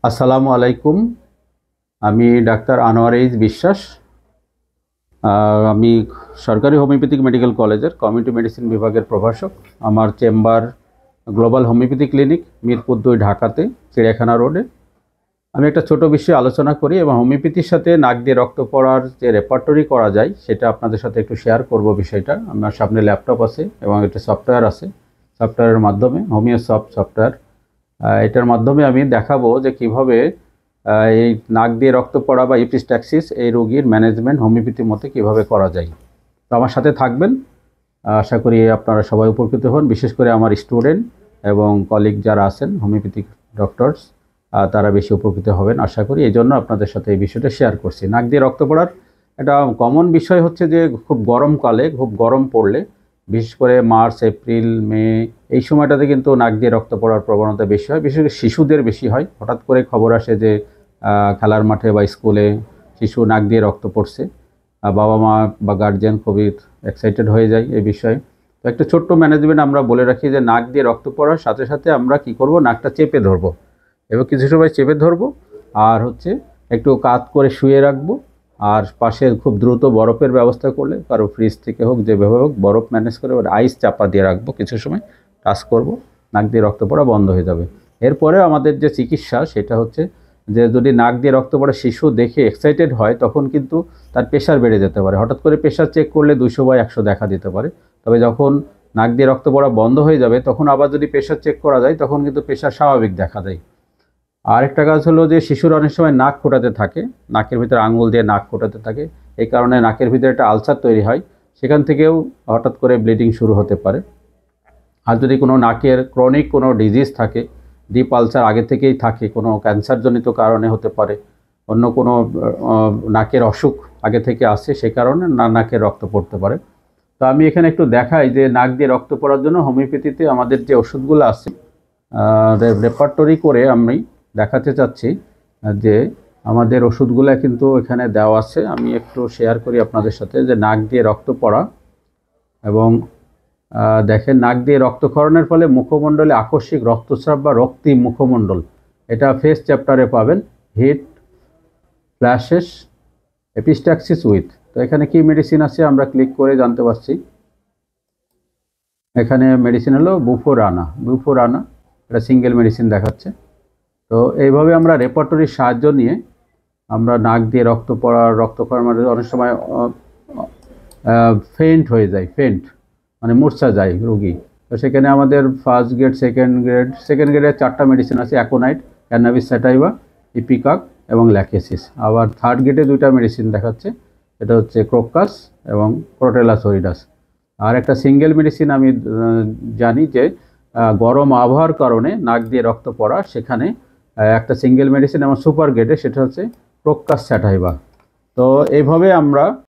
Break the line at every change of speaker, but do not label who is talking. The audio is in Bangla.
আসসালামু আলাইকুম। আমি ডাক্তার আনোয়ার এইচ বিশ্বাস। আমি সরকারি হোমিওপ্যাথিক মেডিকেল কলেজের কমিউনিটি মেডিসিন বিভাগের প্রভাষক। আমার chamber global homeopathy clinic, Mirpur 2, ঢাকাতে, চিড়িয়াখানা রোডে। আমি একটা ছোট বিষয়ে আলোচনা করি এবং হোমিওপ্যাথির সাথে নাক দিয়ে রক্ত পড়ার যে রেপার্টরি করা যায় সেটা আপনাদের সাথে একটু শেয়ার করব। বিষয়টা আমার সামনে ল্যাপটপ আছে এবং একটা সফটওয়্যার আছে। সফটওয়্যারের মাধ্যমে সফটওয়্যার, এটার মাধ্যমে আমি দেখাবো যে কিভাবে এই নাক দিয়ে রক্ত পড়া বা এপিস্ট্যাক্সিস এই রোগীর ম্যানেজমেন্ট হোমিওপ্যাথির মতে কিভাবে করা যায়। তো আমার সাথে থাকবেন, আশা করি আপনারা সবাই উপকৃত হন। বিশেষ করে আমার স্টুডেন্ট এবং কলিগ যারা আছেন হোমিওপ্যাথিক ডক্টরস, তারা বেশি উপকৃত হবেন আশা করি। এই জন্য আপনাদের সাথে এই বিষয়টা শেয়ার করছি। নাক দিয়ে রক্ত পড়ার একটা কমন বিষয় হচ্ছে যে খুব গরমকালে, খুব গরম পড়লে, বিশেষ করে মার্চ, এপ্রিল, মে এই সময়টাতে কিন্তু নাক দিয়ে রক্ত পড়ার প্রবণতা বেশি হয়। বিশেষ করে শিশুদের বেশি হয়। হঠাৎ করে খবর আসে যে খেলার মাঠে বা স্কুলে শিশু নাক দিয়ে রক্ত পড়ছে। বাবা মা বা গার্জিয়ান খুবই এক্সাইটেড হয়ে যায় এই বিষয়ে। তো একটা ছোট্ট ম্যানেজমেন্ট আমরা বলে রাখি যে নাক দিয়ে রক্ত পড়ার সাথে সাথে আমরা কি করব, নাকটা চেপে ধরবো এবং কিছু সময় চেপে ধরবো, আর হচ্ছে একটু কাত করে শুয়ে রাখবো। আর পাশে খুব দ্রুত বরফের ব্যবস্থা করলে, কারো ফ্রিজ থেকে হোক, যেভাবে হোক বরফ ম্যানেজ করে আইস চাপা দিয়ে রাখবো, কিছু সময় টাচ করব, নাক দিয়ে রক্ত পড়া বন্ধ হয়ে যাবে। এরপরে আমাদের যে চিকিৎসা সেটা হচ্ছে যে যদি নাক দিয়ে রক্ত পড়া শিশু দেখে এক্সাইটেড হয় তখন কিন্তু তার প্রেশার বেড়ে যেতে পারে। হঠাৎ করে প্রেশার চেক করলে 200/100 দেখা দিতে পারে। তবে যখন নাক দিয়ে রক্ত পড়া বন্ধ হয়ে যাবে তখন আবার যদি প্রেশার চেক করা যায় তখন কিন্তু প্রেশার স্বাভাবিক দেখা দেয়। আরেকটা কাজ হলো যে শিশুর অনেক সময় নাক ফোটাতে থাকে, নাকের ভিতরে আঙুল দিয়ে নাক ফোটাতে থাকে। এই কারণে নাকের ভিতরে একটা আলসার তৈরি হয়, সেখান থেকেও হঠাৎ করে ব্লিডিং শুরু হতে পারে। আর যদি কোনো নাকের ক্রনিক কোনো ডিজিজ থাকে, ডিপ আলসার আগে থেকেই থাকে, কোনো ক্যান্সারজনিত কারণে হতে পারে, অন্য কোনো নাকের অসুখ আগে থেকে আসে, সে কারণে নাকে রক্ত পড়তে পারে। তো আমি এখানে একটু দেখাই যে নাক দিয়ে রক্ত পড়ার জন্য হোমিওপ্যাথিতে আমাদের যে ওষুধগুলো আছে রেপার্টরি করে আমি দেখাতে চাচ্ছি যে আমাদের ওষুধগুলো কিন্তু এখানে দেওয়া আছে। আমি একটু শেয়ার করি আপনাদের সাথে যে নাক দিয়ে রক্ত পড়া এবং দেখেন নাক দিয়ে রক্তক্ষরণের ফলে মুখমণ্ডলে আকস্মিক রক্তস্রাব বা রক্তিম মুখমণ্ডল, এটা ফেস চ্যাপ্টারে পাবেন। Heat, flashes, epistaxis with. তো এখানে কি মেডিসিন আছে আমরা ক্লিক করে জানতে পারছি। এখানে মেডিসিন হলো বুফোরানা, এটা সিঙ্গেল মেডিসিন দেখাচ্ছে। তো এইভাবে আমরা রেপার্টরির সাহায্য নিয়ে আমরা নাক দিয়ে রক্ত পড়া, রক্তক্ষরণ, মানে অনেক সময় ফেন্ট হয়ে যায়, মানে মূর্ছা যায় রোগী। তো সেখানে আমাদের ফার্স্ট গ্রেড, সেকেন্ড গ্রেডের 4টা মেডিসিন আছে: অ্যাকোনাইট, ক্যানাবিস স্যাটাইভা, ইপিকাক এবং ল্যাকেসিস। আবার থার্ড গ্রেডে 2টা মেডিসিন দেখাচ্ছে, এটা হচ্ছে ক্রোকাস এবং ক্রোটেলাস হরিডাস। আর একটা সিঙ্গেল মেডিসিন আমি জানি যে গরম আবহাওয়ার কারণে নাক দিয়ে রক্ত পড়া, সেখানে একটা সিঙ্গেল মেডিসিন এবং সুপার গ্রেডে, সেটা হচ্ছে ক্রোকাস স্যাটাইভা। তো এইভাবে আমরা